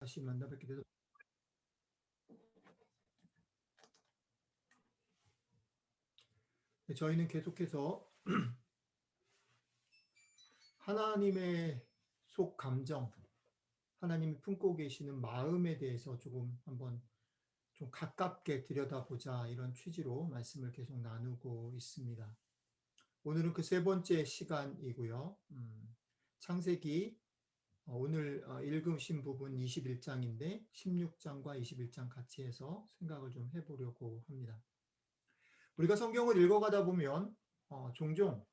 다시 만나 뵙게 돼서 저희는 계속해서 하나님의 속 감정, 하나님이 품고 계시는 마음에 대해서 조금 한번 좀 가깝게 들여다보자, 이런 취지로 말씀을 계속 나누고 있습니다. 오늘은 그 세 번째 시간이고요. 창세기 오늘 읽으신 부분 21장인데 16장과 21장 같이 해서 생각을 좀 해보려고 합니다. 우리가 성경을 읽어가다 보면 종종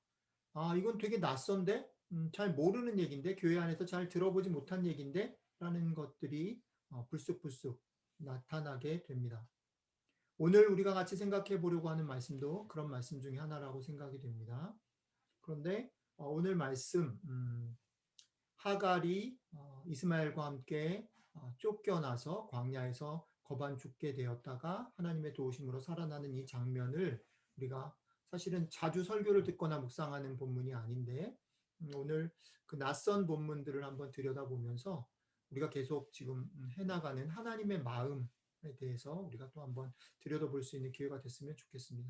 이건 되게 낯선데 잘 모르는 얘기인데, 교회 안에서 잘 들어보지 못한 얘기인데 라는 것들이 불쑥불쑥 나타나게 됩니다. 오늘 우리가 같이 생각해 보려고 하는 말씀도 그런 말씀 중에 하나라고 생각이 됩니다. 그런데 오늘 말씀, 하갈이 이스마엘과 함께 쫓겨나서 광야에서 거반 죽게 되었다가 하나님의 도우심으로 살아나는 이 장면을 우리가 사실은 자주 설교를 듣거나 묵상하는 본문이 아닌데, 오늘 그 낯선 본문들을 한번 들여다보면서 우리가 계속 지금 해나가는 하나님의 마음에 대해서 우리가 또 한번 들여다볼 수 있는 기회가 됐으면 좋겠습니다.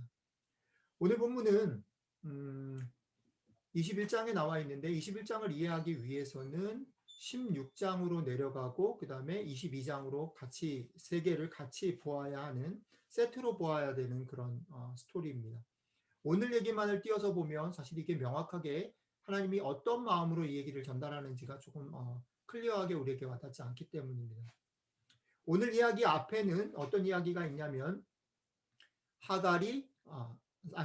오늘 본문은 21장에 나와 있는데, 21장을 이해하기 위해서는 16장으로 내려가고 그 다음에 22장으로 같이 세 개를 같이 보아야 하는, 세트로 보아야 되는 그런 스토리입니다. 오늘 얘기만을 띄어서 보면 사실 이게 명확하게 하나님이 어떤 마음으로 이 얘기를 전달하는지가 조금 클리어하게 우리에게 와닿지 않기 때문입니다. 오늘 이야기 앞에는 어떤 이야기가 있냐면, 하갈이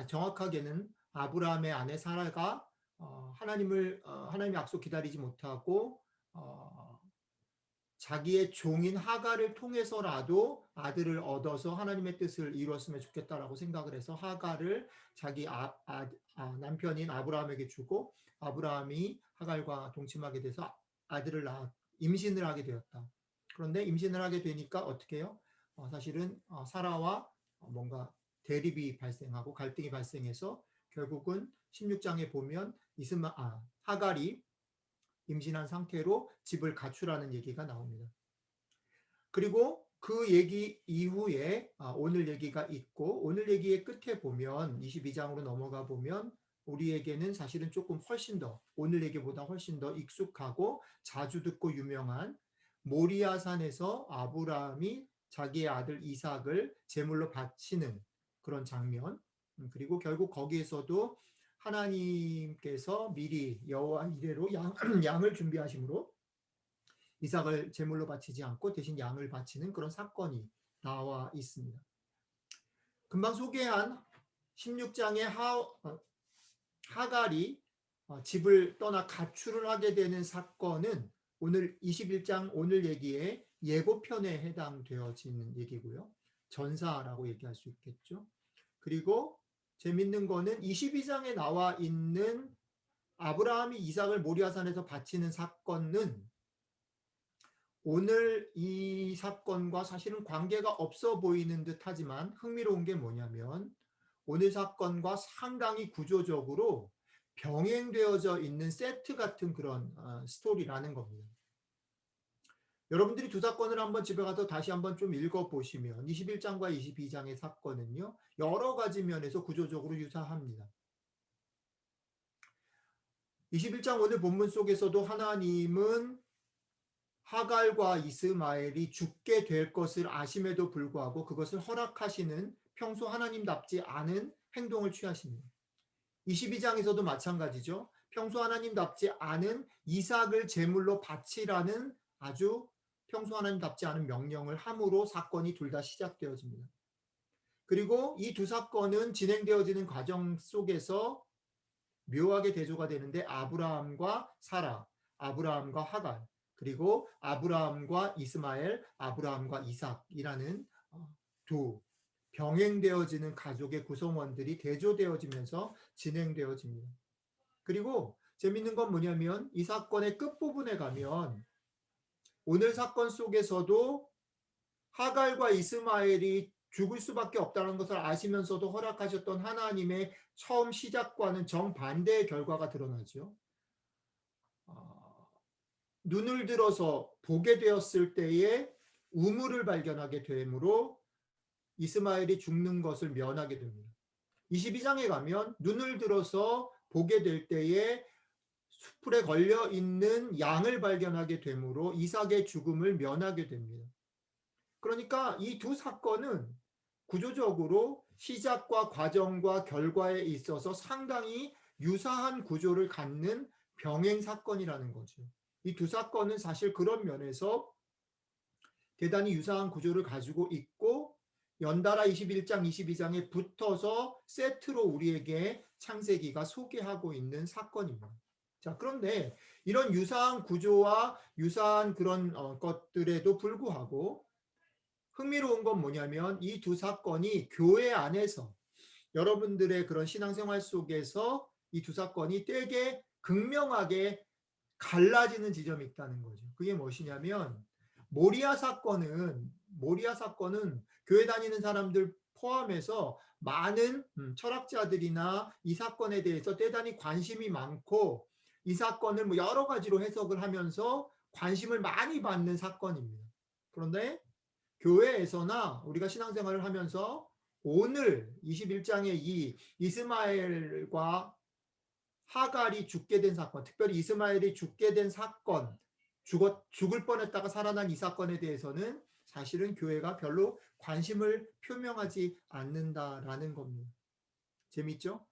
정확하게는 아브라함의 아내 사라가 하나님의 약속 기다리지 못하고 자기의 종인 하갈을 통해서라도 아들을 얻어서 하나님의 뜻을 이루었으면 좋겠다라고 생각을 해서 하갈을 자기 남편인 아브라함에게 주고, 아브라함이 하갈과 동침하게 돼서 아들을 임신을 하게 되었다. 그런데 임신을 하게 되니까 어떻게 해요? 사실은 사라와 뭔가 대립이 발생하고 갈등이 발생해서 결국은 16장에 보면 하갈이 임신한 상태로 집을 가출하는 얘기가 나옵니다. 그리고 그 얘기 이후에 오늘 얘기가 있고, 오늘 얘기의 끝에 보면 22장으로 넘어가 보면 우리에게는 사실은 조금 훨씬 더, 오늘 얘기보다 훨씬 더 익숙하고 자주 듣고 유명한 모리아산에서 아브라함이 자기의 아들 이삭을 제물로 바치는 그런 장면, 그리고 결국 거기에서도 하나님께서 미리 여호와 이레로 양을 준비하심으로 이삭을 제물로 바치지 않고 대신 양을 바치는 그런 사건이 나와 있습니다. 금방 소개한 16장의 하갈이 집을 떠나 가출을 하게 되는 사건은 오늘 21장 오늘 얘기의 예고편에 해당되어지는 얘기고요. 전사라고 얘기할 수 있겠죠. 그리고 재밌는 거는 22장에 나와 있는 아브라함이 이삭을 모리아산에서 바치는 사건은 오늘 이 사건과 사실은 관계가 없어 보이는 듯 하지만 흥미로운 게 뭐냐면, 오늘 사건과 상당히 구조적으로 병행되어져 있는 세트 같은 그런 스토리라는 겁니다. 여러분들이 두 사건을 한번 집에 가서 다시 한번 좀 읽어보시면 21장과 22장의 사건은요, 여러 가지 면에서 구조적으로 유사합니다. 21장 오늘 본문 속에서도 하나님은 하갈과 이스마엘이 죽게 될 것을 아심에도 불구하고 그것을 허락하시는 평소 하나님답지 않은 행동을 취하십니다. 22장에서도 마찬가지죠. 평소 하나님답지 않은 이삭을 제물로 바치라는 아주 평소 하나님답지 않은 명령을 함으로 사건이 둘 다 시작되어집니다. 그리고 이 두 사건은 진행되어지는 과정 속에서 묘하게 대조가 되는데, 아브라함과 사라, 아브라함과 하갈, 그리고 아브라함과 이스마엘, 아브라함과 이삭이라는 두 병행되어지는 가족의 구성원들이 대조되어지면서 진행되어집니다. 그리고 재밌는 건 뭐냐면, 이 사건의 끝부분에 가면 오늘 사건 속에서도 하갈과 이스마엘이 죽을 수밖에 없다는 것을 아시면서도 허락하셨던 하나님의 처음 시작과는 정반대의 결과가 드러나죠. 눈을 들어서 보게 되었을 때에 우물을 발견하게 되므로 이스마엘이 죽는 것을 면하게 됩니다. 22장에 가면 눈을 들어서 보게 될 때에 숲풀에 걸려 있는 양을 발견하게 되므로 이삭의 죽음을 면하게 됩니다. 그러니까 이 두 사건은 구조적으로 시작과 과정과 결과에 있어서 상당히 유사한 구조를 갖는 병행 사건이라는 거죠. 이 두 사건은 사실 그런 면에서 대단히 유사한 구조를 가지고 있고 연달아 21장, 22장에 붙어서 세트로 우리에게 창세기가 소개하고 있는 사건입니다. 자, 그런데 이런 유사한 구조와 유사한 그런 것들에도 불구하고 흥미로운 건 뭐냐면 이 두 사건이 교회 안에서 여러분들의 그런 신앙생활 속에서 이 두 사건이 되게 극명하게 갈라지는 지점이 있다는 거죠. 그게 무엇이냐면 모리아 사건은 교회 다니는 사람들 포함해서 많은 철학자들이나 이 사건에 대해서 대단히 관심이 많고 이 사건을 뭐 여러 가지로 해석을 하면서 관심을 많이 받는 사건입니다. 그런데 교회에서나 우리가 신앙생활을 하면서 오늘 21장의 이 이스마엘과 하갈이 죽게 된 사건, 특별히 이스마엘이 죽게 된 사건, 죽을 뻔했다가 살아난 이 사건에 대해서는 사실은 교회가 별로 관심을 표명하지 않는다라는 겁니다. 재밌죠?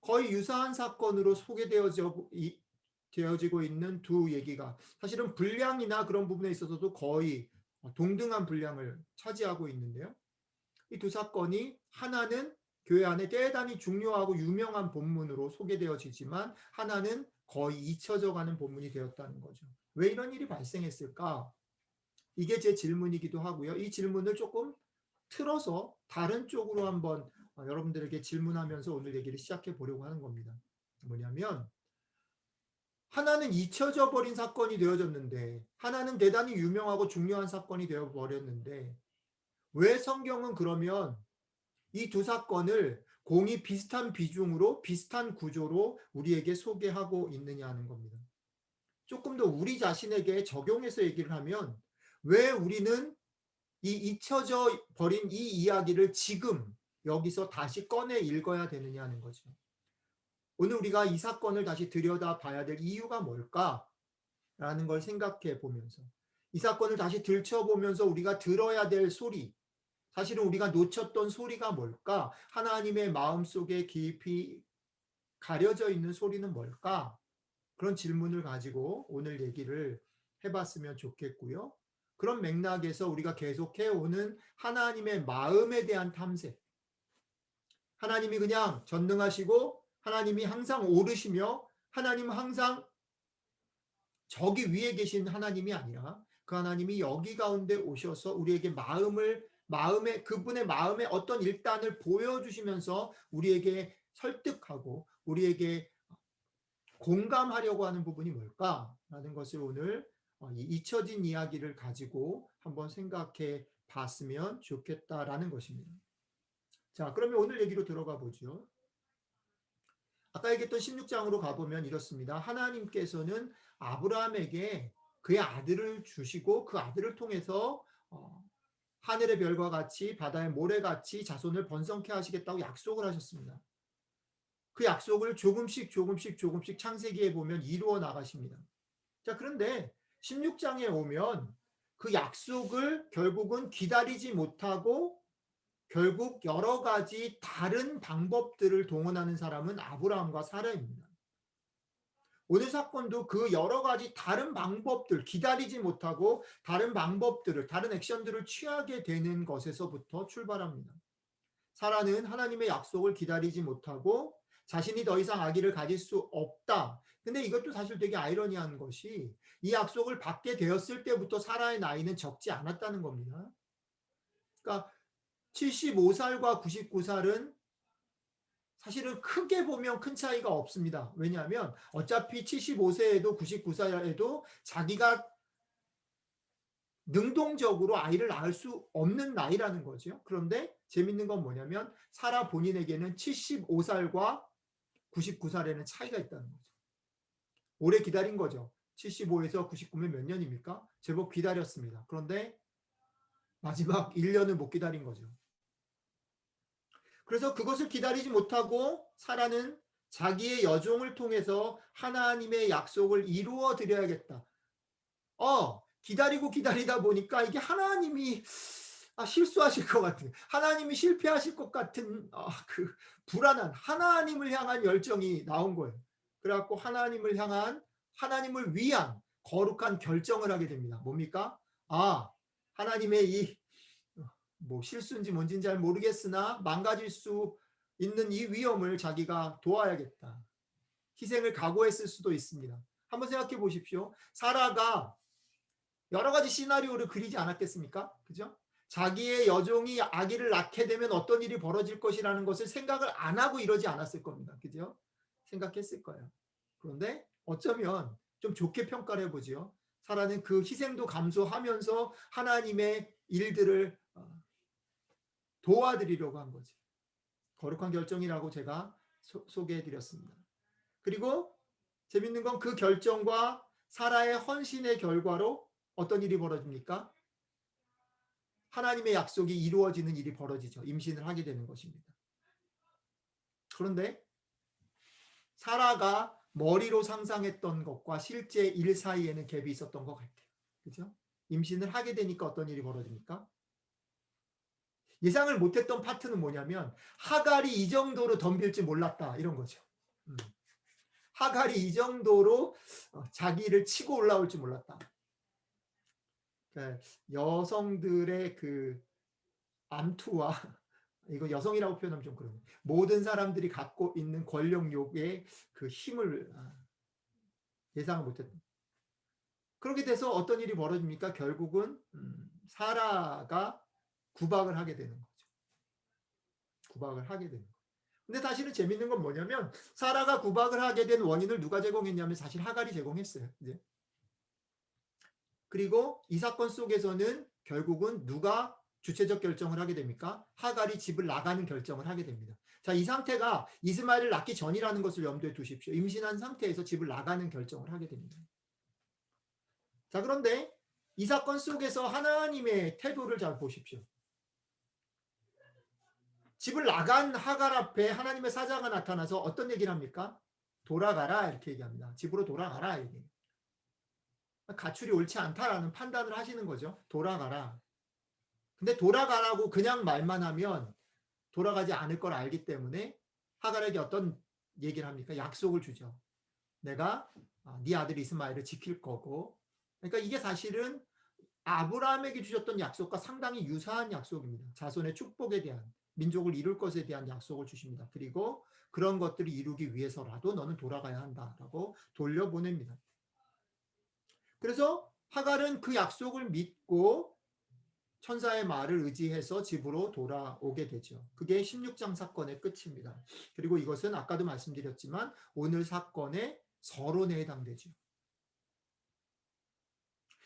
거의 유사한 사건으로 소개되어지고 있는 두 얘기가 사실은 분량이나 그런 부분에 있어서도 거의 동등한 분량을 차지하고 있는데요. 이 두 사건이 하나는 교회 안에 대단히 중요하고 유명한 본문으로 소개되어지지만 하나는 거의 잊혀져 가는 본문이 되었다는 거죠. 왜 이런 일이 발생했을까? 이게 제 질문이기도 하고요. 이 질문을 조금 틀어서 다른 쪽으로 한번 여러분들에게 질문하면서 오늘 얘기를 시작해 보려고 하는 겁니다. 뭐냐면 하나는 잊혀져 버린 사건이 되어졌는데 하나는 대단히 유명하고 중요한 사건이 되어 버렸는데 왜 성경은 그러면 이 두 사건을 공이 비슷한 비중으로 비슷한 구조로 우리에게 소개하고 있느냐 하는 겁니다. 조금 더 우리 자신에게 적용해서 얘기를 하면 왜 우리는 이 잊혀져 버린 이 이야기를 지금 여기서 다시 꺼내 읽어야 되느냐 하는 거죠. 오늘 우리가 이 사건을 다시 들여다 봐야 될 이유가 뭘까라는 걸 생각해 보면서 이 사건을 다시 들춰보면서 우리가 들어야 될 소리, 사실은 우리가 놓쳤던 소리가 뭘까? 하나님의 마음속에 깊이 가려져 있는 소리는 뭘까? 그런 질문을 가지고 오늘 얘기를 해봤으면 좋겠고요. 그런 맥락에서 우리가 계속해오는 하나님의 마음에 대한 탐색. 하나님이 그냥 전능하시고 하나님이 항상 오르시며 하나님은 항상 저기 위에 계신 하나님이 아니라 그 하나님이 여기 가운데 오셔서 우리에게 그분의 마음의 어떤 일단을 보여주시면서 우리에게 설득하고 우리에게 공감하려고 하는 부분이 뭘까라는 것을 오늘 이 잊혀진 이야기를 가지고 한번 생각해 봤으면 좋겠다라는 것입니다. 자, 그러면 오늘 얘기로 들어가 보죠. 아까 얘기했던 16장으로 가보면 이렇습니다. 하나님께서는 아브라함에게 그의 아들을 주시고 그 아들을 통해서 하늘의 별과 같이 바다의 모래같이 자손을 번성케 하시겠다고 약속을 하셨습니다. 그 약속을 조금씩 창세기에 보면 이루어 나가십니다. 자, 그런데 16장에 오면 그 약속을 결국은 기다리지 못하고 결국 여러 가지 다른 방법들을 동원하는 사람은 아브라함과 사라입니다. 오늘 사건도 그 여러 가지 다른 방법들, 기다리지 못하고 다른 방법들을, 다른 액션들을 취하게 되는 것에서부터 출발합니다. 사라는 하나님의 약속을 기다리지 못하고 자신이 더 이상 아기를 가질 수 없다. 근데 이것도 사실 되게 아이러니한 것이 이 약속을 받게 되었을 때부터 사라의 나이는 적지 않았다는 겁니다. 그러니까 75살과 99살은 사실은 크게 보면 큰 차이가 없습니다. 왜냐하면 어차피 75세에도 99세에도 자기가 능동적으로 아이를 낳을 수 없는 나이라는 거죠. 그런데 재밌는 건 뭐냐면 사라 본인에게는 75살과 99살에는 차이가 있다는 거죠. 오래 기다린 거죠. 75에서 99면 몇 년입니까? 제법 기다렸습니다. 그런데 마지막 1년을 못 기다린 거죠. 그래서 그것을 기다리지 못하고 사라는 자기의 여종을 통해서 하나님의 약속을 이루어 드려야겠다. 기다리고 기다리다 보니까 이게 하나님이 실수하실 것 같은, 하나님이 실패하실 것 같은 그 불안한 하나님을 향한 열정이 나온 거예요. 그래갖고 하나님을 위한 거룩한 결정을 하게 됩니다. 뭡니까? 하나님의 이 실수인지 뭔지는 잘 모르겠으나 망가질 수 있는 이 위험을 자기가 도와야겠다. 희생을 각오했을 수도 있습니다. 한번 생각해 보십시오. 사라가 여러 가지 시나리오를 그리지 않았겠습니까? 그죠? 자기의 여종이 아기를 낳게 되면 어떤 일이 벌어질 것이라는 것을 생각을 안 하고 이러지 않았을 겁니다. 그죠? 생각했을 거예요. 그런데 어쩌면 좀 좋게 평가를 해보죠. 사라는 그 희생도 감수하면서 하나님의 일들을 도와드리려고 한 거지. 거룩한 결정이라고 제가 소개해드렸습니다. 그리고 재밌는 건 그 결정과 사라의 헌신의 결과로 어떤 일이 벌어집니까? 하나님의 약속이 이루어지는 일이 벌어지죠. 임신을 하게 되는 것입니다. 그런데 사라가 머리로 상상했던 것과 실제 일 사이에는 갭이 있었던 것 같아요. 그죠? 임신을 하게 되니까 어떤 일이 벌어집니까? 예상을 못했던 파트는 뭐냐면 하갈이 이 정도로 덤빌지 몰랐다 이런 거죠. 하갈이 이 정도로 자기를 치고 올라올 줄 몰랐다. 그러니까 여성들의 그 암투와 이거 여성이라고 표현하면 좀 그러네. 모든 사람들이 갖고 있는 권력욕의 그 힘을 예상을 못했다. 그렇게 돼서 어떤 일이 벌어집니까? 결국은 사라가 구박을 하게 되는 거죠. 구박을 하게 되는 거죠. 근데 사실은 재밌는 건 뭐냐면 사라가 구박을 하게 된 원인을 누가 제공했냐면 사실 하갈이 제공했어요. 이제. 그리고 이 사건 속에서는 결국은 누가 주체적 결정을 하게 됩니까? 하갈이 집을 나가는 결정을 하게 됩니다. 자, 이 상태가 이스마엘을 낳기 전이라는 것을 염두에 두십시오. 임신한 상태에서 집을 나가는 결정을 하게 됩니다. 자, 그런데 이 사건 속에서 하나님의 태도를 잘 보십시오. 집을 나간 하갈 앞에 하나님의 사자가 나타나서 어떤 얘기를 합니까? 돌아가라 이렇게 얘기합니다. 집으로 돌아가라 얘기. 가출이 옳지 않다라는 판단을 하시는 거죠. 돌아가라. 근데 돌아가라고 그냥 말만 하면 돌아가지 않을 걸 알기 때문에 하갈에게 어떤 얘기를 합니까? 약속을 주죠. 내가 네 아들 이스마엘을 지킬 거고. 그러니까 이게 사실은 아브라함에게 주셨던 약속과 상당히 유사한 약속입니다. 자손의 축복에 대한, 민족을 이룰 것에 대한 약속을 주십니다. 그리고 그런 것들을 이루기 위해서라도 너는 돌아가야 한다라고 돌려보냅니다. 그래서 하갈은 그 약속을 믿고 천사의 말을 의지해서 집으로 돌아오게 되죠. 그게 16장 사건의 끝입니다. 그리고 이것은 아까도 말씀드렸지만 오늘 사건의 서론에 해당되죠.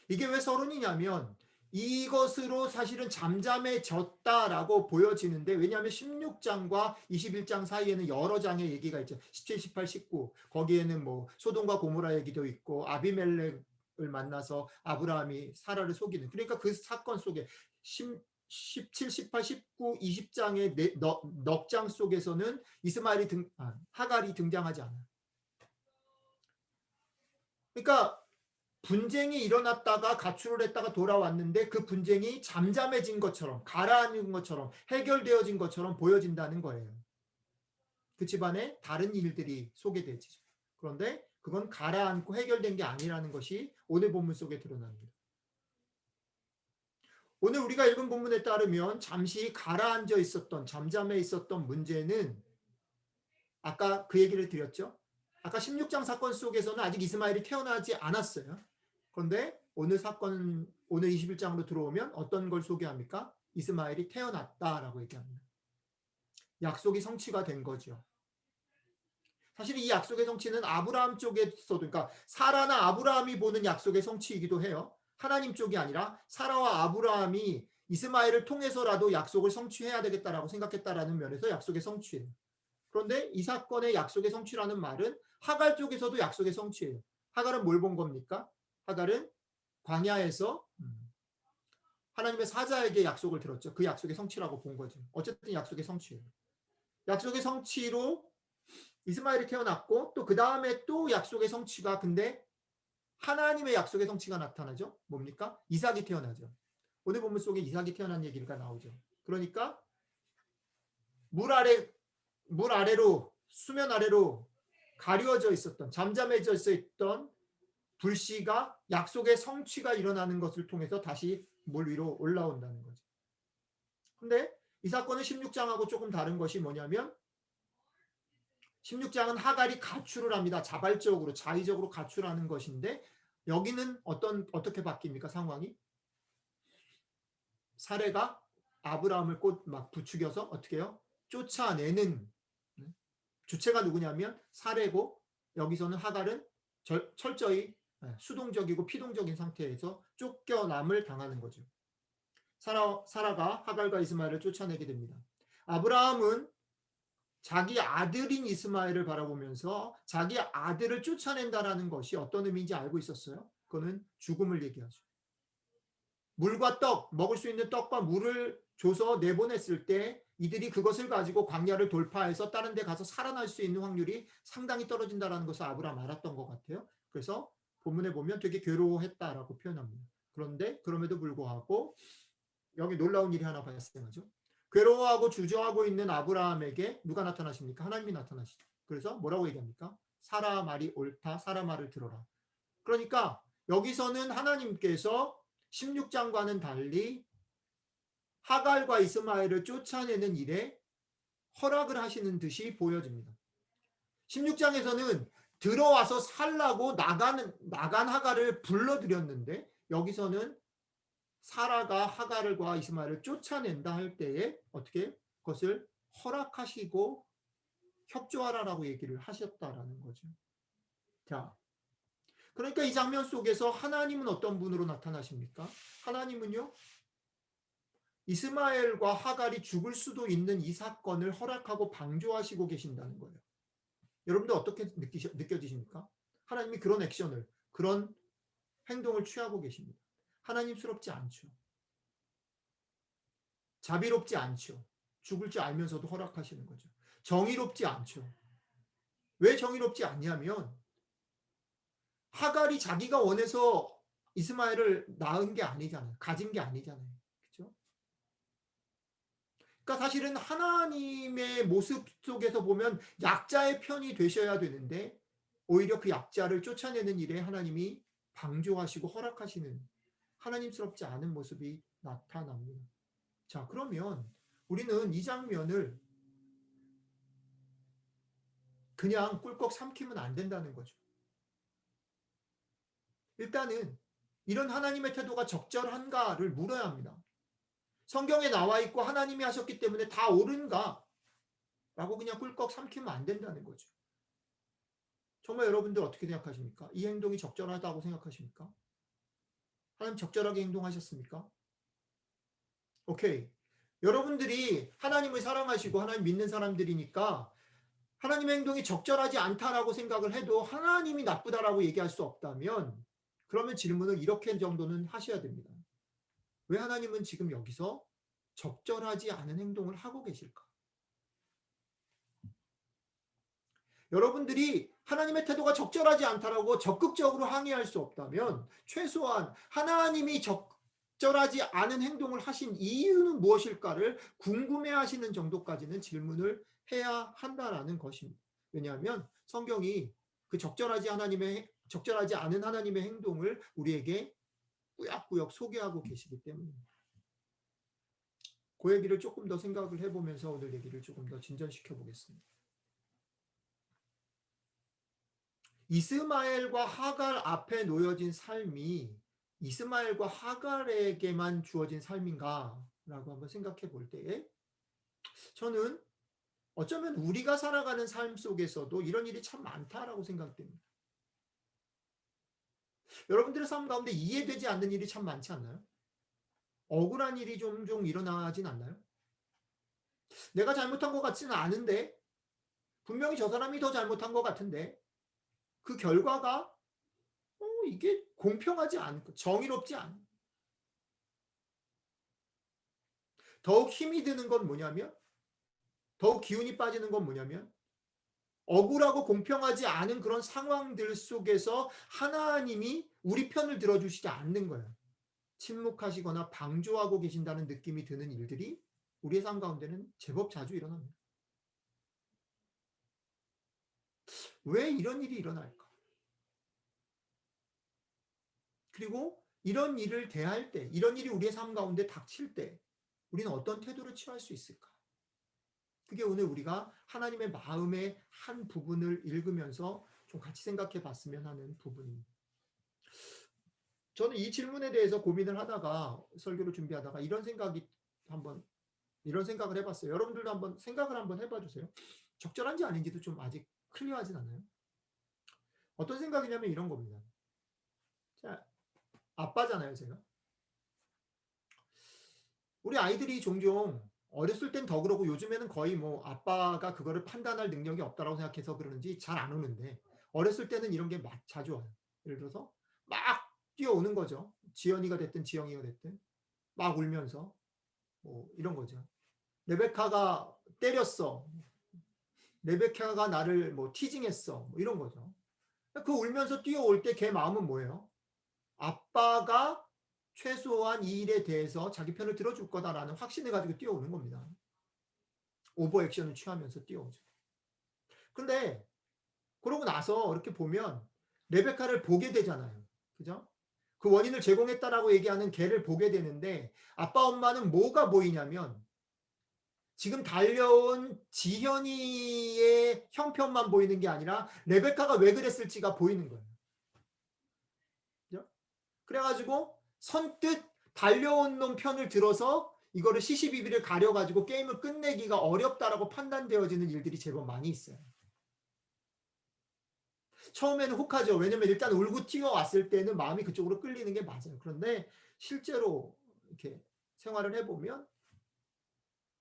이게 왜 서론이냐면 이것으로 사실은 잠잠해졌다라고 보여지는데, 왜냐하면 16장과 21장 사이에는 여러 장의 얘기가 있죠. 17, 18, 19 거기에는 뭐 소돔과 고모라 얘기도 있고 아비멜렉을 만나서 아브라함이 사라를 속이는, 그러니까 그 사건 속에 17, 18, 19, 20장의 넉 장 속에서는 하갈이 등장하지 않아요. 그러니까 분쟁이 일어났다가 가출을 했다가 돌아왔는데 그 분쟁이 잠잠해진 것처럼, 가라앉은 것처럼, 해결되어진 것처럼 보여진다는 거예요. 그 집안에 다른 일들이 소개되죠. 그런데 그건 가라앉고 해결된 게 아니라는 것이 오늘 본문 속에 드러납니다. 오늘 우리가 읽은 본문에 따르면 잠시 가라앉아 있었던, 잠잠해 있었던 문제는 아까 그 얘기를 드렸죠. 아까 16장 사건 속에서는 아직 이스마엘이 태어나지 않았어요. 그런데 오늘 21장으로 들어오면 어떤 걸 소개합니까? 이스마엘이 태어났다라고 얘기합니다. 약속이 성취가 된 거죠. 사실 이 약속의 성취는 아브라함 쪽에서도, 그러니까 사라나 아브라함이 보는 약속의 성취이기도 해요. 하나님 쪽이 아니라 사라와 아브라함이 이스마엘을 통해서라도 약속을 성취해야 되겠다라고 생각했다라는 면에서 약속의 성취예요. 그런데 이 사건의 약속의 성취라는 말은 하갈 쪽에서도 약속의 성취예요. 하갈은 뭘 본 겁니까? 하갈은 광야에서 하나님의 사자에게 약속을 들었죠. 그 약속의 성취라고 본 거죠. 어쨌든 약속의 성취예요. 약속의 성취로 이스마엘이 태어났고 또 그 다음에 또 약속의 성취가 근데 하나님의 약속의 성취가 나타나죠. 뭡니까? 이삭이 태어나죠. 오늘 본문 속에 이삭이 태어난 얘기가 나오죠. 그러니까 물 아래 물 아래로 수면 아래로 가려져 있었던 잠잠해져 있던 불씨가 약속의 성취가 일어나는 것을 통해서 다시 물 위로 올라온다는 거죠. 근데 이 사건은 16장하고 조금 다른 것이 뭐냐면 16장은 하갈이 가출을 합니다. 자발적으로 자의적으로 가출하는 것인데 여기는 어떻게 바뀝니까? 상황이 사례가 아브라함을 꼭 막 부추겨서 어떻게 해요? 쫓아내는 주체가 누구냐면 사례고 여기서는 하갈은 철저히 수동적이고 피동적인 상태에서 쫓겨남을 당하는 거죠. 사라가 하갈과 이스마엘을 쫓아내게 됩니다. 아브라함은 자기 아들인 이스마엘을 바라보면서 자기 아들을 쫓아낸다라는 것이 어떤 의미인지 알고 있었어요. 그거는 죽음을 얘기하죠. 물과 떡, 먹을 수 있는 떡과 물을 줘서 내보냈을 때 이들이 그것을 가지고 광야를 돌파해서 다른 데 가서 살아날 수 있는 확률이 상당히 떨어진다는 것을 아브라함 알았던 것 같아요. 그래서 본문에 보면 되게 괴로워했다라고 표현합니다. 그런데 그럼에도 불구하고 여기 놀라운 일이 하나 발생하죠. 괴로워하고 주저하고 있는 아브라함에게 누가 나타나십니까? 하나님이 나타나시죠. 그래서 뭐라고 얘기합니까? 사라 말이 옳다. 사라 말을 들어라. 그러니까 여기서는 하나님께서 16장과는 달리 하갈과 이스마엘을 쫓아내는 일에 허락을 하시는 듯이 보여집니다. 16장에서는 들어와서 살라고 나간 하갈을 불러들였는데 여기서는 사라가 하갈과 이스마엘을 쫓아낸다 할 때에 어떻게 그것을 허락하시고 협조하라라고 얘기를 하셨다라는 거죠. 자, 그러니까 이 장면 속에서 하나님은 어떤 분으로 나타나십니까? 하나님은요, 이스마엘과 하갈이 죽을 수도 있는 이 사건을 허락하고 방조하시고 계신다는 거예요. 여러분들 어떻게 느껴지십니까? 하나님이 그런 액션을, 그런 행동을 취하고 계십니다. 하나님스럽지 않죠. 자비롭지 않죠. 죽을 줄 알면서도 허락하시는 거죠. 정의롭지 않죠. 왜 정의롭지 않냐면 하갈이 자기가 원해서 이스마엘을 낳은 게 아니잖아요. 가진 게 아니잖아요. 그렇죠? 그러니까 사실은 하나님의 모습 속에서 보면 약자의 편이 되셔야 되는데 오히려 그 약자를 쫓아내는 일에 하나님이 방조하시고 허락하시는 하나님스럽지 않은 모습이 나타납니다. 자, 그러면 우리는 이 장면을 그냥 꿀꺽 삼키면 안 된다는 거죠. 일단은 이런 하나님의 태도가 적절한가를 물어야 합니다. 성경에 나와 있고 하나님이 하셨기 때문에 다 옳은가? 라고 그냥 꿀꺽 삼키면 안 된다는 거죠. 정말 여러분들 어떻게 생각하십니까? 이 행동이 적절하다고 생각하십니까? 하나님 적절하게 행동하셨습니까? 오케이. 여러분들이 하나님을 사랑하시고 하나님 믿는 사람들이니까 하나님의 행동이 적절하지 않다라고 생각을 해도 하나님이 나쁘다라고 얘기할 수 없다면 그러면 질문을 이렇게 정도는 하셔야 됩니다. 왜 하나님은 지금 여기서 적절하지 않은 행동을 하고 계실까? 여러분들이 하나님의 태도가 적절하지 않다라고 적극적으로 항의할 수 없다면 최소한 하나님이 적절하지 않은 행동을 하신 이유는 무엇일까를 궁금해하시는 정도까지는 질문을 해야 한다라는 것입니다. 왜냐하면 성경이 그 적절하지 않은 하나님의 행동을 우리에게 꾸역꾸역 소개하고 계시기 때문입니다. 그 얘기를 조금 더 생각을 해보면서 오늘 얘기를 조금 더 진전시켜 보겠습니다. 이스마엘과 하갈 앞에 놓여진 삶이 이스마엘과 하갈에게만 주어진 삶인가? 라고 한번 생각해 볼 때에 저는 어쩌면 우리가 살아가는 삶 속에서도 이런 일이 참 많다라고 생각됩니다. 여러분들의 삶 가운데 이해되지 않는 일이 참 많지 않나요? 억울한 일이 종종 일어나진 않나요? 내가 잘못한 것 같지는 않은데 분명히 저 사람이 더 잘못한 것 같은데 그 결과가 이게 공평하지 않고 정의롭지 않아. 더욱 힘이 드는 건 뭐냐면, 더욱 기운이 빠지는 건 뭐냐면, 억울하고 공평하지 않은 그런 상황들 속에서 하나님이 우리 편을 들어주시지 않는 거예요. 침묵하시거나 방조하고 계신다는 느낌이 드는 일들이 우리의 삶 가운데는 제법 자주 일어납니다. 왜 이런 일이 일어날까? 그리고 이런 일을 대할 때, 이런 일이 우리의 삶 가운데 닥칠 때 우리는 어떤 태도를 취할 수 있을까? 그게 오늘 우리가 하나님의 마음의 한 부분을 읽으면서 좀 같이 생각해 봤으면 하는 부분입니다. 저는 이 질문에 대해서 고민을 하다가 설교를 준비하다가 이런 생각을 해봤어요. 여러분들도 한번 생각을 한번 해봐 주세요. 적절한지 아닌지도 좀 아직 클리어하진 않아요. 어떤 생각이냐면 이런 겁니다. 자, 아빠잖아요, 제가. 우리 아이들이 종종 어렸을 땐 더 그러고 요즘에는 거의 뭐 아빠가 그거를 판단할 능력이 없다라고 생각해서 그러는지 잘 안 오는데, 어렸을 때는 이런 게 자주 와요. 예를 들어서 막 뛰어오는 거죠. 지연이가 됐든 지영이가 됐든 막 울면서 뭐 이런 거죠. 레베카가 때렸어. 레베카가 나를 뭐 티징했어. 뭐 이런 거죠. 그 울면서 뛰어올 때 걔 마음은 뭐예요? 아빠가 최소한 이 일에 대해서 자기 편을 들어줄 거다라는 확신을 가지고 뛰어오는 겁니다. 오버 액션을 취하면서 뛰어오죠. 근데 그러고 나서 이렇게 보면 레베카를 보게 되잖아요. 그죠? 그 원인을 제공했다라고 얘기하는 걔를 보게 되는데, 아빠 엄마는 뭐가 보이냐면 지금 달려온 지현이의 형편만 보이는 게 아니라 레베카가 왜 그랬을지가 보이는 거예요. 그죠? 그래가지고 선뜻 달려온 놈 편을 들어서 이거를 시시비비를 가려가지고 게임을 끝내기가 어렵다라고 판단되어지는 일들이 제법 많이 있어요. 처음에는 혹하죠. 왜냐면 일단 울고 튀어왔을 때는 마음이 그쪽으로 끌리는 게 맞아요. 그런데 실제로 이렇게 생활을 해보면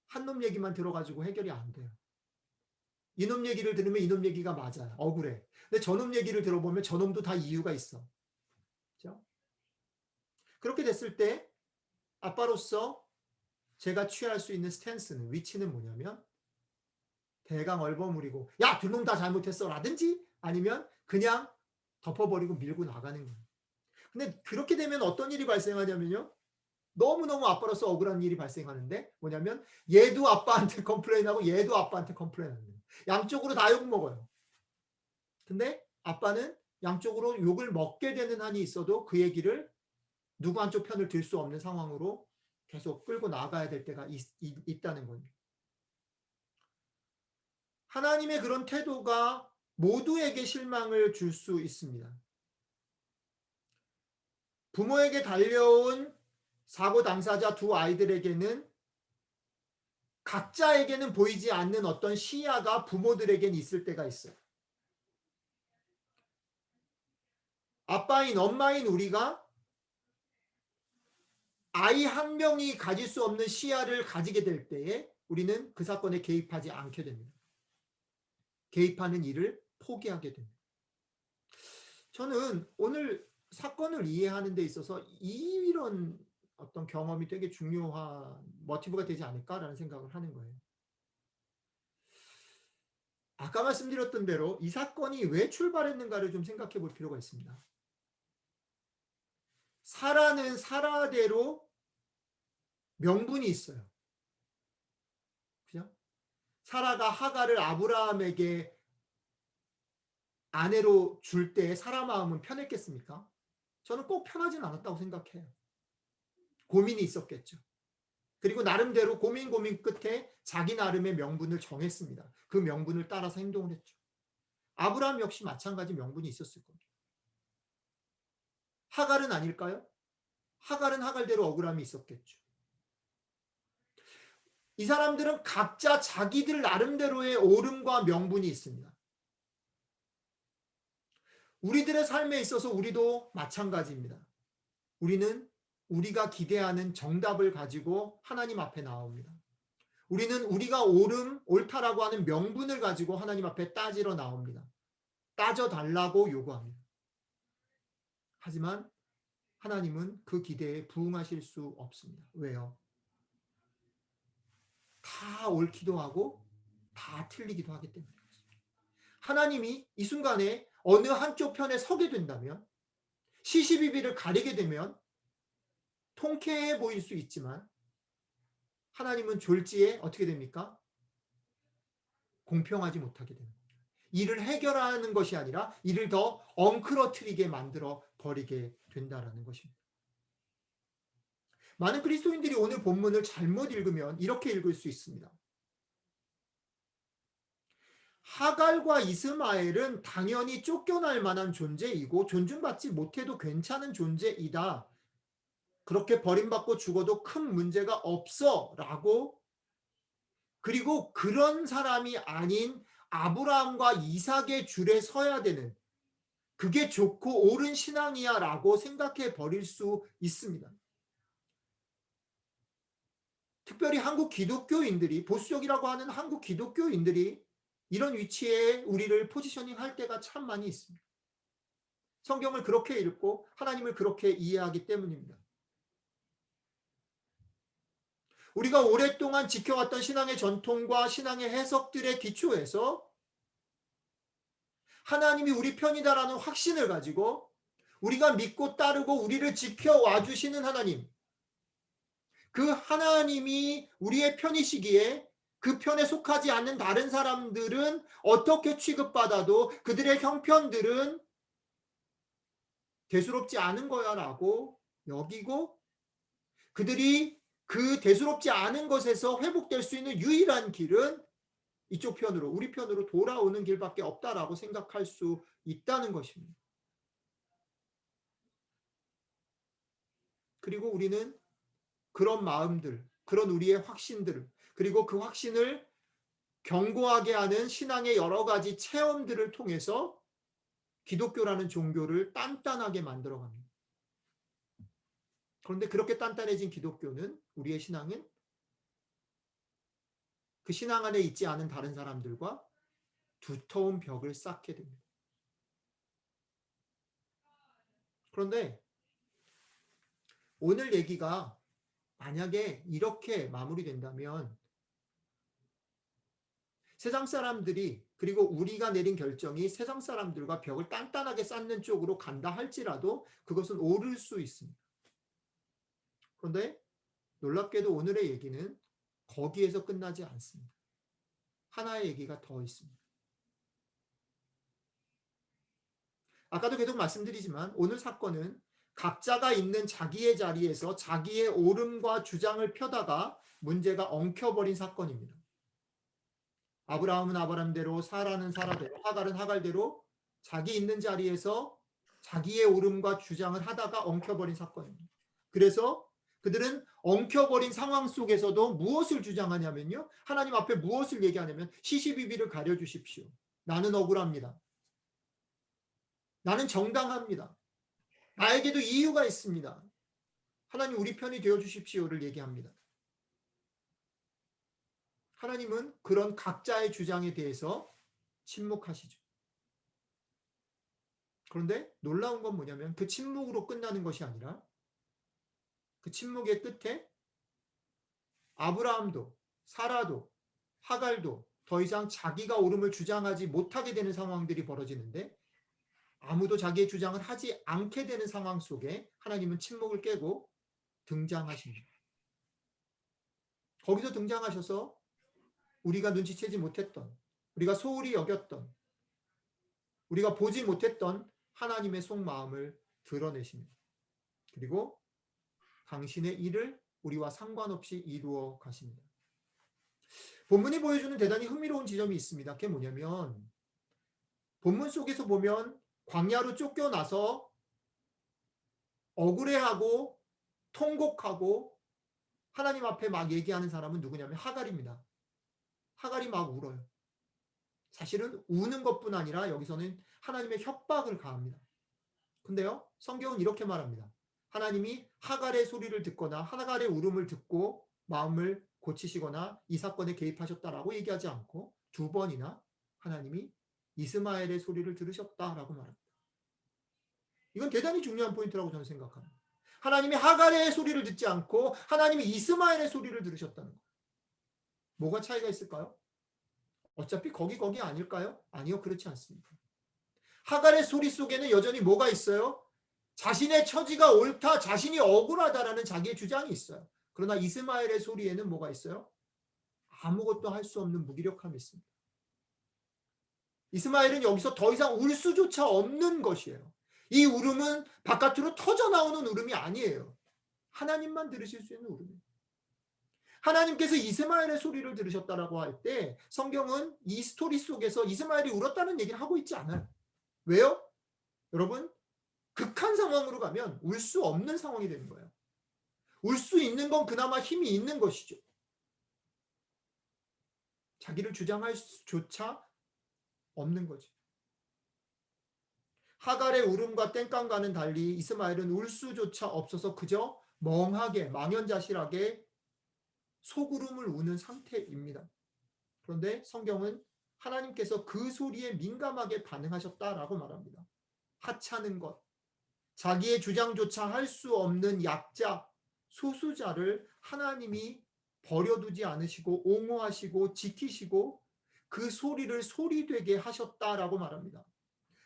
한 놈 얘기만 들어가지고 해결이 안 돼요. 이놈 얘기를 들으면 이놈 얘기가 맞아요. 억울해. 근데 저놈 얘기를 들어보면 저놈도 다 이유가 있어. 그렇죠? 그렇게 됐을 때 아빠로서 제가 취할 수 있는 스탠스는, 위치는 뭐냐면 대강 얼버무리고 야, 두 놈 다 잘못했어 라든지, 아니면 그냥 덮어버리고 밀고 나가는 거예요. 근데 그렇게 되면 어떤 일이 발생하냐면요, 너무너무 아빠로서 억울한 일이 발생하는데, 뭐냐면 얘도 아빠한테 컴플레인하고 얘도 아빠한테 컴플레인하는 거예요. 양쪽으로 다 욕먹어요. 근데 아빠는 양쪽으로 욕을 먹게 되는 한이 있어도 그 얘기를 누구 한쪽 편을 들 수 없는 상황으로 계속 끌고 나가야 될 때가 있다는 겁니다. 하나님의 그런 태도가 모두에게 실망을 줄 수 있습니다. 부모에게 달려온 사고 당사자 두 아이들에게는 각자에게는 보이지 않는 어떤 시야가 부모들에겐 있을 때가 있어요. 아빠인 엄마인 우리가 아이 한 명이 가질 수 없는 시야를 가지게 될 때에 우리는 그 사건에 개입하지 않게 됩니다. 개입하는 일을 포기하게 됩니다. 저는 오늘 사건을 이해하는 데 있어서 이런 어떤 경험이 되게 중요한 모티브가 되지 않을까라는 생각을 하는 거예요. 아까 말씀드렸던 대로 이 사건이 왜 출발했는가를 좀 생각해 볼 필요가 있습니다. 사라는 사라대로 명분이 있어요. 그죠? 사라가 하갈을 아브라함에게 아내로 줄 때 사라 마음은 편했겠습니까? 저는 꼭 편하진 않았다고 생각해요. 고민이 있었겠죠. 그리고 나름대로 고민 끝에 자기 나름의 명분을 정했습니다. 그 명분을 따라서 행동을 했죠. 아브라함 역시 마찬가지 명분이 있었을 겁니다. 하갈은 아닐까요? 하갈은 하갈대로 억울함이 있었겠죠. 이 사람들은 각자 자기들 나름대로의 옳음과 명분이 있습니다. 우리들의 삶에 있어서 우리도 마찬가지입니다. 우리는 우리가 기대하는 정답을 가지고 하나님 앞에 나옵니다. 우리는 우리가 옳다라고 하는 명분을 가지고 하나님 앞에 따지러 나옵니다. 따져달라고 요구합니다. 하지만 하나님은 그 기대에 부응하실 수 없습니다. 왜요? 다 옳기도 하고 다 틀리기도 하기 때문에. 하나님이 이 순간에 어느 한쪽 편에 서게 된다면, 시시비비를 가리게 되면 통쾌해 보일 수 있지만 하나님은 졸지에 어떻게 됩니까? 공평하지 못하게 됩니다. 이를 해결하는 것이 아니라 이를 더 엉클어트리게 만들어 버리게 된다라는 것입니다. 많은 그리스도인들이 오늘 본문을 잘못 읽으면 이렇게 읽을 수 있습니다. 하갈과 이스마엘은 당연히 쫓겨날 만한 존재이고 존중받지 못해도 괜찮은 존재이다. 그렇게 버림받고 죽어도 큰 문제가 없어. 라고, 그리고 그런 사람이 아닌 아브라함과 이삭의 줄에 서야 되는, 그게 좋고 옳은 신앙이야 라고 생각해 버릴 수 있습니다. 특별히 한국 기독교인들이, 보수적이라고 하는 한국 기독교인들이 이런 위치에 우리를 포지셔닝 할 때가 참 많이 있습니다. 성경을 그렇게 읽고 하나님을 그렇게 이해하기 때문입니다. 우리가 오랫동안 지켜왔던 신앙의 전통과 신앙의 해석들의 기초에서 하나님이 우리 편이다라는 확신을 가지고 우리가 믿고 따르고 우리를 지켜와 주시는 하나님, 그 하나님이 우리의 편이시기에 그 편에 속하지 않는 다른 사람들은 어떻게 취급받아도 그들의 형편들은 대수롭지 않은 거야라고 여기고, 그들이 그 대수롭지 않은 것에서 회복될 수 있는 유일한 길은 이쪽 편으로, 우리 편으로 돌아오는 길밖에 없다라고 생각할 수 있다는 것입니다. 그리고 우리는 그런 마음들, 그런 우리의 확신들을, 그리고 그 확신을 견고하게 하는 신앙의 여러 가지 체험들을 통해서 기독교라는 종교를 단단하게 만들어 갑니다. 그런데 그렇게 단단해진 기독교는, 우리의 신앙은 그 신앙 안에 있지 않은 다른 사람들과 두터운 벽을 쌓게 됩니다. 그런데 오늘 얘기가 만약에 이렇게 마무리된다면 세상 사람들이, 그리고 우리가 내린 결정이 세상 사람들과 벽을 단단하게 쌓는 쪽으로 간다 할지라도 그것은 옳을 수 있습니다. 그런데 놀랍게도 오늘의 얘기는 거기에서 끝나지 않습니다. 하나의 얘기가 더 있습니다. 아까도 계속 말씀드리지만 오늘 사건은 각자가 있는 자기의 자리에서 자기의 옳음과 주장을 펴다가 문제가 엉켜버린 사건입니다. 아브라함은 아브라함대로, 사라는 사라대로, 하갈은 하갈대로 자기 있는 자리에서 자기의 옳음과 주장을 하다가 엉켜버린 사건입니다. 그래서 그들은 엉켜버린 상황 속에서도 무엇을 주장하냐면요, 하나님 앞에 무엇을 얘기하냐면 시시비비를 가려주십시오. 나는 억울합니다. 나는 정당합니다. 나에게도 이유가 있습니다. 하나님 우리 편이 되어주십시오를 얘기합니다. 하나님은 그런 각자의 주장에 대해서 침묵하시죠. 그런데 놀라운 건 뭐냐면 그 침묵으로 끝나는 것이 아니라 그 침묵의 끝에 아브라함도, 사라도, 하갈도 더 이상 자기가 옳음을 주장하지 못하게 되는 상황들이 벌어지는데, 아무도 자기의 주장을 하지 않게 되는 상황 속에 하나님은 침묵을 깨고 등장하십니다. 거기서 등장하셔서 우리가 눈치채지 못했던, 우리가 소홀히 여겼던, 우리가 보지 못했던 하나님의 속마음을 드러내십니다. 그리고 당신의 일을 우리와 상관없이 이루어 가십니다. 본문이 보여주는 대단히 흥미로운 지점이 있습니다. 그게 뭐냐면 본문 속에서 보면 광야로 쫓겨나서 억울해하고 통곡하고 하나님 앞에 막 얘기하는 사람은 누구냐면 하갈입니다. 하갈이 막 울어요. 사실은 우는 것뿐 아니라 여기서는 하나님의 협박을 가합니다. 근데요, 성경은 이렇게 말합니다. 하나님이 하갈의 소리를 듣거나 하갈의 울음을 듣고 마음을 고치시거나 이 사건에 개입하셨다라고 얘기하지 않고 두 번이나 하나님이 이스마엘의 소리를 들으셨다라고 말합니다. 이건 대단히 중요한 포인트라고 저는 생각합니다. 하나님이 하갈의 소리를 듣지 않고 하나님이 이스마엘의 소리를 들으셨다는 것. 뭐가 차이가 있을까요? 어차피 거기 아닐까요? 아니요, 그렇지 않습니다. 하갈의 소리 속에는 여전히 뭐가 있어요? 자신의 처지가 옳다, 자신이 억울하다라는 자기의 주장이 있어요. 그러나 이스마엘의 소리에는 뭐가 있어요? 아무것도 할 수 없는 무기력함이 있습니다. 이스마엘은 여기서 더 이상 울 수조차 없는 것이에요. 이 울음은 바깥으로 터져 나오는 울음이 아니에요. 하나님만 들으실 수 있는 울음이에요. 하나님께서 이스마엘의 소리를 들으셨다라고 할 때 성경은 이 스토리 속에서 이스마엘이 울었다는 얘기를 하고 있지 않아요. 왜요? 여러분, 극한 상황으로 가면 울 수 없는 상황이 되는 거예요. 울 수 있는 건 그나마 힘이 있는 것이죠. 자기를 주장할 수조차 없는 거지. 하갈의 울음과 땡깡과는 달리 이스마엘은 울 수조차 없어서 그저 멍하게 망연자실하게 소구름을 우는 상태입니다. 그런데 성경은 하나님께서 그 소리에 민감하게 반응하셨다라고 말합니다. 하찮은 것, 자기의 주장조차 할 수 없는 약자, 소수자를 하나님이 버려두지 않으시고 옹호하시고 지키시고 그 소리를 소리되게 하셨다라고 말합니다.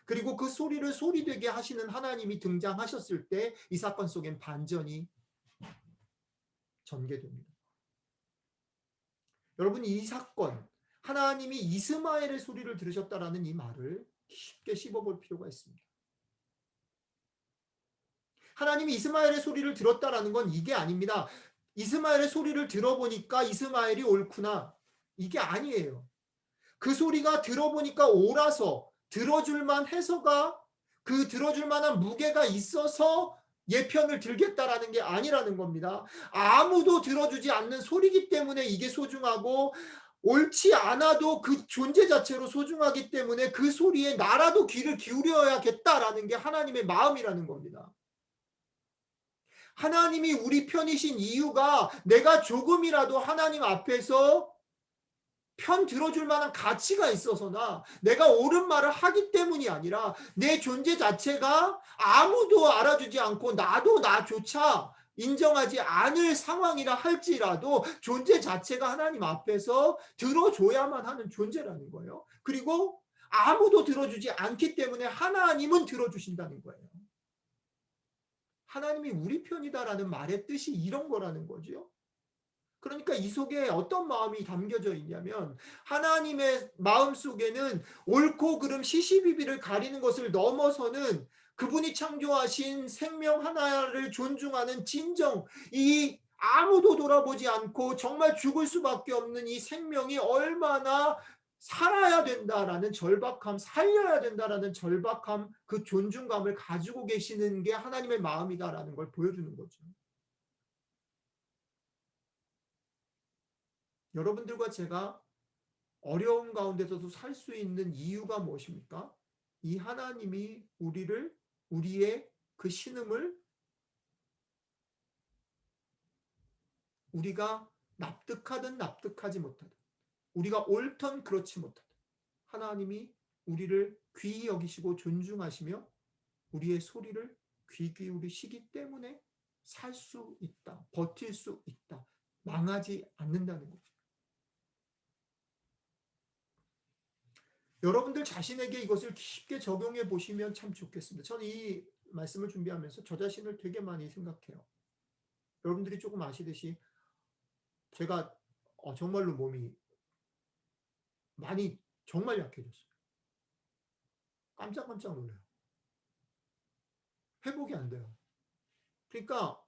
그리고 그 소리를 소리되게 하시는 하나님이 등장하셨을 때 이 사건 속엔 반전이 전개됩니다. 여러분, 이 사건, 하나님이 이스마엘의 소리를 들으셨다라는 이 말을 쉽게 씹어볼 필요가 있습니다. 하나님이 이스마엘의 소리를 들었다라는 건 이게 아닙니다. 이스마엘의 소리를 들어보니까 이스마엘이 옳구나. 이게 아니에요. 그 소리가 들어보니까 옳아서 들어줄만 해서가 그 들어줄 만한 무게가 있어서 예편을 들겠다라는 게 아니라는 겁니다. 아무도 들어주지 않는 소리기 때문에 이게 소중하고 옳지 않아도 그 존재 자체로 소중하기 때문에 그 소리에 나라도 귀를 기울여야겠다라는 게 하나님의 마음이라는 겁니다. 하나님이 우리 편이신 이유가 내가 조금이라도 하나님 앞에서 편 들어줄 만한 가치가 있어서나 내가 옳은 말을 하기 때문이 아니라 내 존재 자체가 아무도 알아주지 않고 나도 나조차 인정하지 않을 상황이라 할지라도 존재 자체가 하나님 앞에서 들어줘야만 하는 존재라는 거예요. 그리고 아무도 들어주지 않기 때문에 하나님은 들어주신다는 거예요. 하나님이 우리 편이다라는 말의 뜻이 이런 거라는 거죠. 그러니까 이 속에 어떤 마음이 담겨져 있냐면 하나님의 마음 속에는 옳고 그름 시시비비를 가리는 것을 넘어서는 그분이 창조하신 생명 하나를 존중하는 진정, 이 아무도 돌아보지 않고 정말 죽을 수밖에 없는 이 생명이 얼마나 살아야 된다라는 절박함, 살려야 된다라는 절박함, 그 존중감을 가지고 계시는 게 하나님의 마음이다라는 걸 보여주는 거죠. 여러분들과 제가 어려움 가운데서도 살 수 있는 이유가 무엇입니까? 이 하나님이 우리의 그 신음을 우리가 납득하든 납득하지 못하든, 우리가 옳든 그렇지 못하든, 하나님이 우리를 귀히 여기시고 존중하시며 우리의 소리를 귀 기울이시기 때문에 살 수 있다, 버틸 수 있다, 망하지 않는다는 거죠. 여러분들 자신에게 이것을 깊게 적용해 보시면 참 좋겠습니다. 저는 이 말씀을 준비하면서 저 자신을 되게 많이 생각해요. 여러분들이 조금 아시듯이 제가 정말로 몸이 많이 정말 약해졌어요. 깜짝깜짝 놀라요. 회복이 안 돼요. 그러니까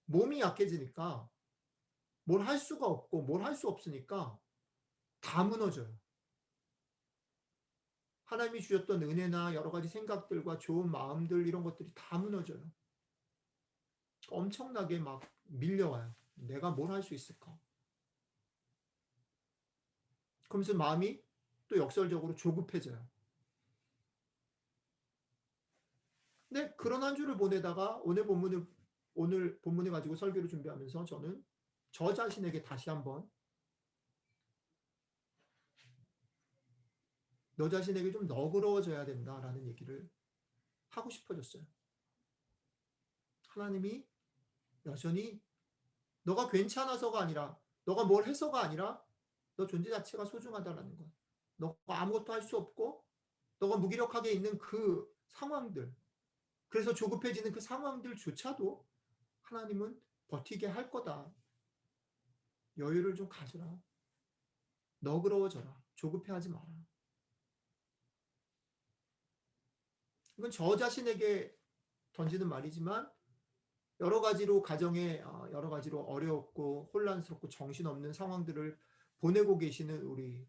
몸이 약해지니까 뭘 할 수가 없고 뭘 할 수 없으니까 다 무너져요. 하나님이 주셨던 은혜나 여러 가지 생각들과 좋은 마음들 이런 것들이 다 무너져요. 엄청나게 막 밀려와요. 내가 뭘 할 수 있을까? 그러면서 마음이 또 역설적으로 조급해져요. 근데 그런 한 주를 보내다가 오늘 본문을 가지고 설교를 준비하면서 저는 저 자신에게 다시 한번 너 자신에게 좀 너그러워져야 된다라는 얘기를 하고 싶어졌어요. 하나님이 여전히 너가 괜찮아서가 아니라 너가 뭘 해서가 아니라 너 존재 자체가 소중하다라는 거야. 너가 아무것도 할 수 없고 너가 무기력하게 있는 그 상황들, 그래서 조급해지는 그 상황들조차도 하나님은 버티게 할 거다. 여유를 좀 가져라. 너그러워져라. 조급해하지 마라. 이건 저 자신에게 던지는 말이지만 여러 가지로 가정에 여러 가지로 어렵고 혼란스럽고 정신없는 상황들을 보내고 계시는 우리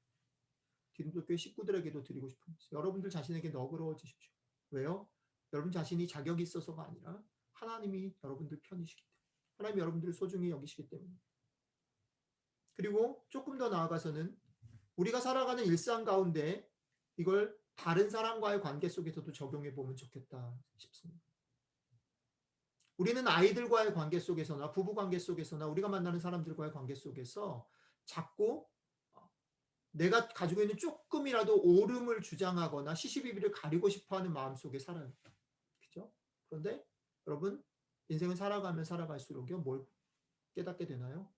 디딤돌교회 식구들에게도 드리고 싶은 말씀. 여러분들 자신에게 너그러워지십시오. 왜요? 여러분 자신이 자격이 있어서가 아니라 하나님이 여러분들 편이시기 때문에, 하나님이 여러분들을 소중히 여기시기 때문에. 그리고 조금 더 나아가서는 우리가 살아가는 일상 가운데 이걸 다른 사람과의 관계 속에서도 적용해 보면 좋겠다 싶습니다. 우리는 아이들과의 관계 속에서나 부부 관계 속에서나 우리가 만나는 사람들과의 관계 속에서 자꾸 내가 가지고 있는 조금이라도 옳음을 주장하거나 시시비비를 가리고 싶어하는 마음 속에 살아요. 그죠? 그런데 여러분, 인생은 살아가면 살아갈수록요, 뭘 깨닫게 되나요?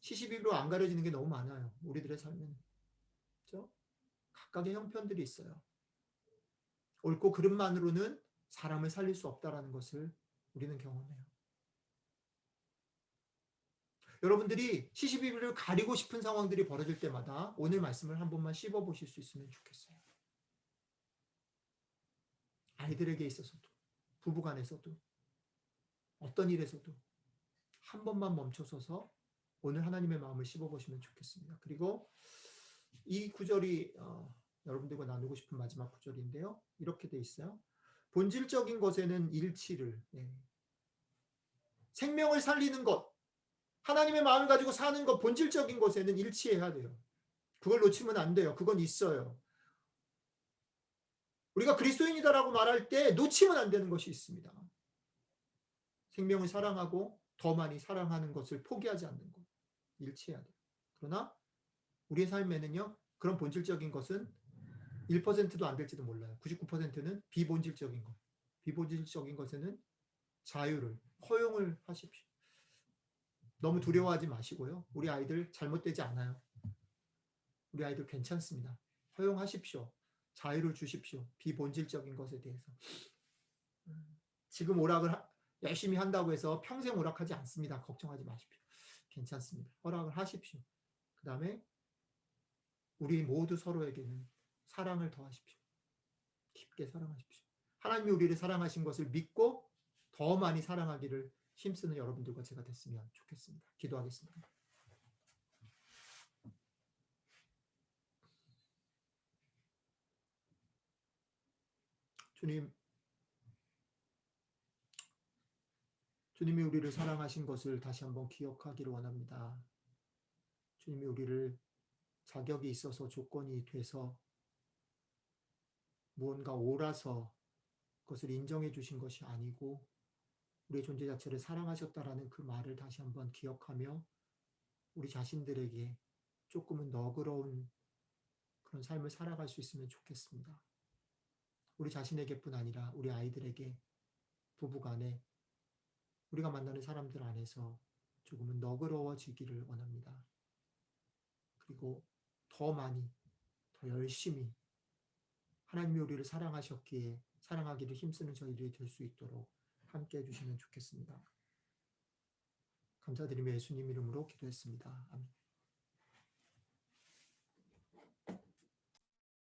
시시비비로 안 가려지는 게 너무 많아요. 우리들의 삶에는. 그죠? 각각의 형편들이 있어요. 옳고 그름만으로는 사람을 살릴 수 없다라는 것을 우리는 경험해요. 여러분들이 시시비비를 가리고 싶은 상황들이 벌어질 때마다 오늘 말씀을 한 번만 씹어 보실 수 있으면 좋겠어요. 아이들에게 있어서도, 부부간에서도, 어떤 일에서도 한 번만 멈춰서서 오늘 하나님의 마음을 씹어 보시면 좋겠습니다. 그리고 이 구절이 여러분들과 나누고 싶은 마지막 구절인데요. 이렇게 돼 있어요. 본질적인 것에는 일치를, 생명을 살리는 것, 하나님의 마음을 가지고 사는 것, 본질적인 것에는 일치해야 돼요. 그걸 놓치면 안 돼요. 그건 있어요. 우리가 그리스도인이다라고 말할 때 놓치면 안 되는 것이 있습니다. 생명을 사랑하고 더 많이 사랑하는 것을 포기하지 않는 것. 일치해야 돼요. 그러나 우리의 삶에는요, 그런 본질적인 것은 1%도 안 될지도 몰라요. 99%는 비본질적인 것. 비본질적인 것에는 자유를, 허용을 하십시오. 너무 두려워하지 마시고요. 우리 아이들 잘못되지 않아요. 우리 아이들 괜찮습니다. 허용하십시오. 자유를 주십시오. 비본질적인 것에 대해서. 지금 오락을 열심히 한다고 해서 평생 오락하지 않습니다. 걱정하지 마십시오. 괜찮습니다. 허락을 하십시오. 그 다음에 우리 모두 서로에게는 사랑을 더하십시오. 깊게 사랑하십시오. 하나님이 우리를 사랑하신 것을 믿고 더 많이 사랑하기를 힘쓰는 여러분들과 제가 됐으면 좋겠습니다. 기도하겠습니다. 주님, 주님이 우리를 사랑하신 것을 다시 한번 기억하기를 원합니다. 주님이 우리를 자격이 있어서 조건이 돼서 무언가 옳아서 그것을 인정해 주신 것이 아니고 우리의 존재 자체를 사랑하셨다라는 그 말을 다시 한번 기억하며 우리 자신들에게 조금은 너그러운 그런 삶을 살아갈 수 있으면 좋겠습니다. 우리 자신에게뿐 아니라 우리 아이들에게, 부부간에, 우리가 만나는 사람들 안에서 조금은 너그러워지기를 원합니다. 그리고 더 많이, 더 열심히 하나님이 우리를 사랑하셨기에 사랑하기를 힘쓰는 저희들이 될 수 있도록 함께 해주시면 좋겠습니다. 감사드리며 예수님 이름으로 기도했습니다. 아멘.